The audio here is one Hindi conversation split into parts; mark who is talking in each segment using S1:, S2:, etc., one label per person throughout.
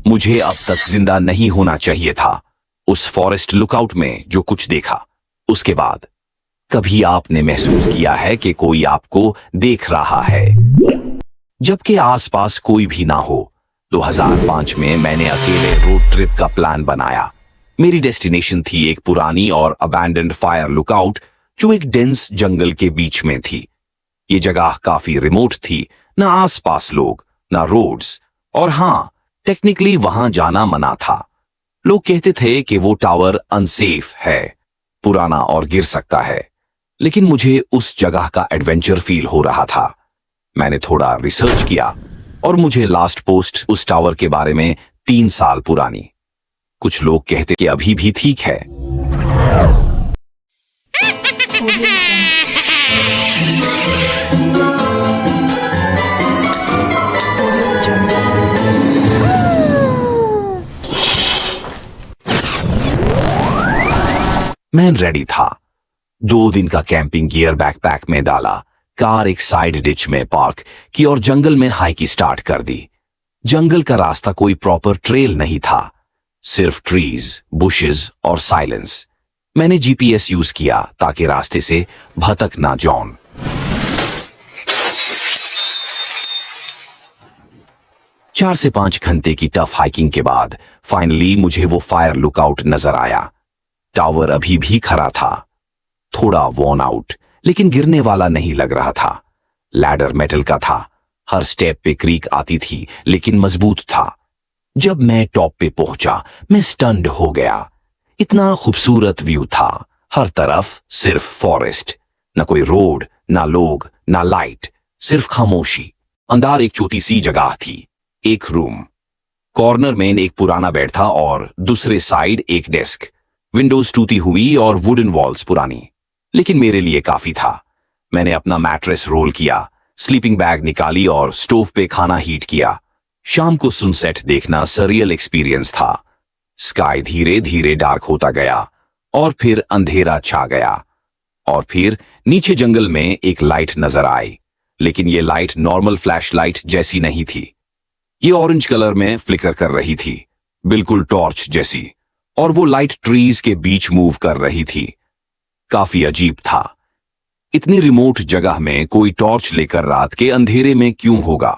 S1: मुझे अब तक जिंदा नहीं होना चाहिए था। उस फॉरेस्ट लुकआउट में जो कुछ देखा उसके बाद कभी आपने महसूस किया है कि कोई आपको देख रहा है जबकि आसपास कोई भी ना हो? 2005 में मैंने अकेले रोड ट्रिप का प्लान बनाया। मेरी डेस्टिनेशन थी एक पुरानी और अबैंडन्ड फायर लुकआउट जो एक डेंस जंगल के बीच में थी। ये जगह काफी रिमोट थी, ना आसपास लोग, ना रोड्स, और हाँ, टेक्निकली वहां जाना मना था। लोग कहते थे कि वो टावर अनसेफ है, पुराना और गिर सकता है, लेकिन मुझे उस जगह का एडवेंचर फील हो रहा था। मैंने थोड़ा रिसर्च किया और मुझे लास्ट पोस्ट उस टावर के बारे में 3 साल पुरानी। कुछ लोग कहते कि अभी भी ठीक है। मैं रेडी था। 2 दिन का कैंपिंग गियर बैकपैक में डाला, कार एक साइड डिच में पार्क की और जंगल में हाइक स्टार्ट कर दी। जंगल का रास्ता कोई प्रॉपर ट्रेल नहीं था, सिर्फ ट्रीज, बुशेस और साइलेंस। मैंने जीपीएस यूज किया ताकि रास्ते से भटक ना जाऊं। चार से 5 घंटे की टफ हाइकिंग के बाद फाइनली मुझे वो फायर लुकआउट नजर आया। टावर अभी भी खड़ा था, थोड़ा वॉर्न आउट, लेकिन गिरने वाला नहीं लग रहा था। लैडर मेटल का था, हर स्टेप पे क्रीक आती थी, लेकिन मजबूत था। जब मैं टॉप पे पहुंचा, मैं स्टन्ड हो गया। इतना खूबसूरत व्यू था, हर तरफ सिर्फ फॉरेस्ट, न कोई रोड, ना लोग, ना लाइट, सिर्फ खामोशी। अंदर एक छोटी सी जगह थी, एक रूम। कॉर्नर में एक पुराना बेड था और दूसरे साइड एक डेस्क। विंडोज टूटी हुई और वुडन वॉल्स पुरानी, लेकिन मेरे लिए काफी था। मैंने अपना मैट्रेस रोल किया, स्लीपिंग बैग निकाली और स्टोव पे खाना हीट किया। शाम को सनसेट देखना सरियल एक्सपीरियंस था। स्काई धीरे धीरे डार्क होता गया और फिर अंधेरा छा गया। और फिर नीचे जंगल में एक लाइट नजर आई, लेकिन ये लाइट नॉर्मल फ्लैश लाइट जैसी नहीं थी। ये ऑरेंज कलर में फ्लिकर कर रही थी, बिल्कुल टॉर्च जैसी, और वो लाइट ट्रीज के बीच मूव कर रही थी। काफी अजीब था। इतनी रिमोट जगह में कोई टॉर्च लेकर रात के अंधेरे में क्यों होगा?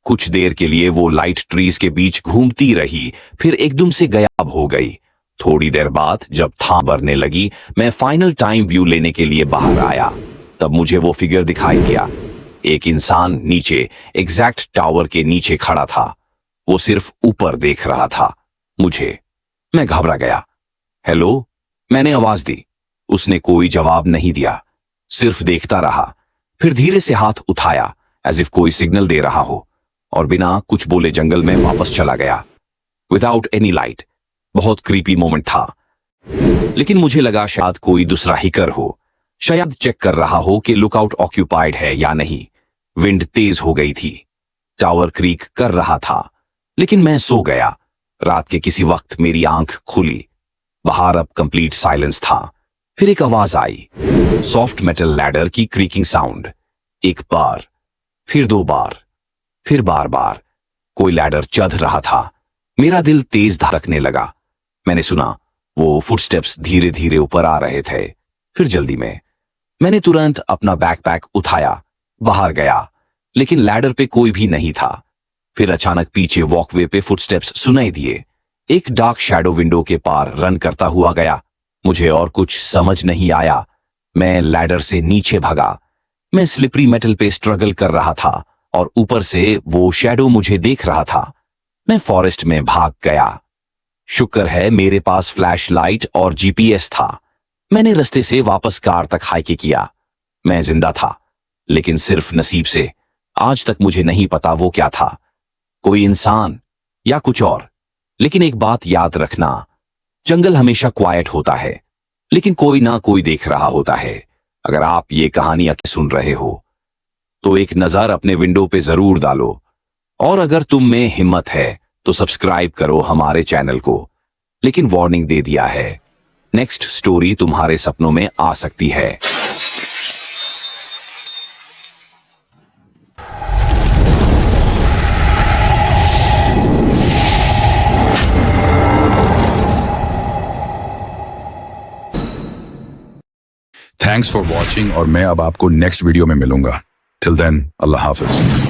S1: कुछ देर के लिए वो लाइट ट्रीज के बीच घूमती रही, फिर एकदम से गायब हो गई। थोड़ी देर बाद जब था भरने लगी, मैं फाइनल टाइम व्यू लेने के लिए बाहर आया। तब मुझे वो फिगर दिखाई दिया। एक इंसान नीचे, एग्जैक्ट टावर के नीचे खड़ा था। वो सिर्फ ऊपर देख रहा था मुझे। मैं घबरा गया। हेलो, मैंने आवाज दी। उसने कोई जवाब नहीं दिया, सिर्फ देखता रहा। फिर धीरे से हाथ उठाया, एज इफ कोई सिग्नल दे रहा हो, और बिना कुछ बोले जंगल में वापस चला गया, विदाउट एनी लाइट। बहुत क्रीपी मोमेंट था, लेकिन मुझे लगा शायद कोई दूसरा हिकर हो, शायद चेक कर रहा हो कि लुकआउट ऑक्यूपाइड है या नहीं। विंड तेज हो गई थी, टावर क्रीक कर रहा था, लेकिन मैं सो गया। रात के किसी वक्त मेरी आंख खुली। बाहर अब कंप्लीट साइलेंस था। फिर एक आवाज आई, सॉफ्ट मेटल लैडर की क्रीकिंग साउंड। एक बार, फिर 2 बार, फिर बार बार कोई लैडर चढ़ रहा था। मेरा दिल तेज धड़कने लगा। मैंने सुना वो फुटस्टेप्स धीरे धीरे ऊपर आ रहे थे। फिर जल्दी में मैंने तुरंत अपना बैकपैक उठाया, बाहर गया, लेकिन लैडर पे कोई भी नहीं था। फिर अचानक पीछे वॉकवे पे फुटस्टेप्स सुनाई दिए। एक डार्क शैडो विंडो के पार रन करता हुआ गया। मुझे और कुछ समझ नहीं आया। मैं लैडर से नीचे भागा। मैं स्लिपरी मेटल पे स्ट्रगल कर रहा था और ऊपर से वो शैडो मुझे देख रहा था। मैं फॉरेस्ट में भाग गया। शुक्र है मेरे पास फ्लैश लाइट और जीपीएस था। मैंने रास्ते से वापस कार तक हाइक किया। मैं जिंदा था, लेकिन सिर्फ नसीब से। आज तक मुझे नहीं पता वो क्या था, कोई इंसान या कुछ और। लेकिन एक बात याद रखना, जंगल हमेशा क्वाइट होता है, लेकिन कोई ना कोई देख रहा होता है। अगर आप ये कहानी सुन रहे हो तो एक नजर अपने विंडो पे जरूर डालो, और अगर तुम में हिम्मत है तो सब्सक्राइब करो हमारे चैनल को। लेकिन वार्निंग दे दिया है, नेक्स्ट स्टोरी तुम्हारे सपनों में आ सकती है।
S2: थैंक्स फॉर वॉचिंग और मैं अब आपको नेक्स्ट वीडियो में मिलूंगा। टिल देन अल्लाह हाफिज।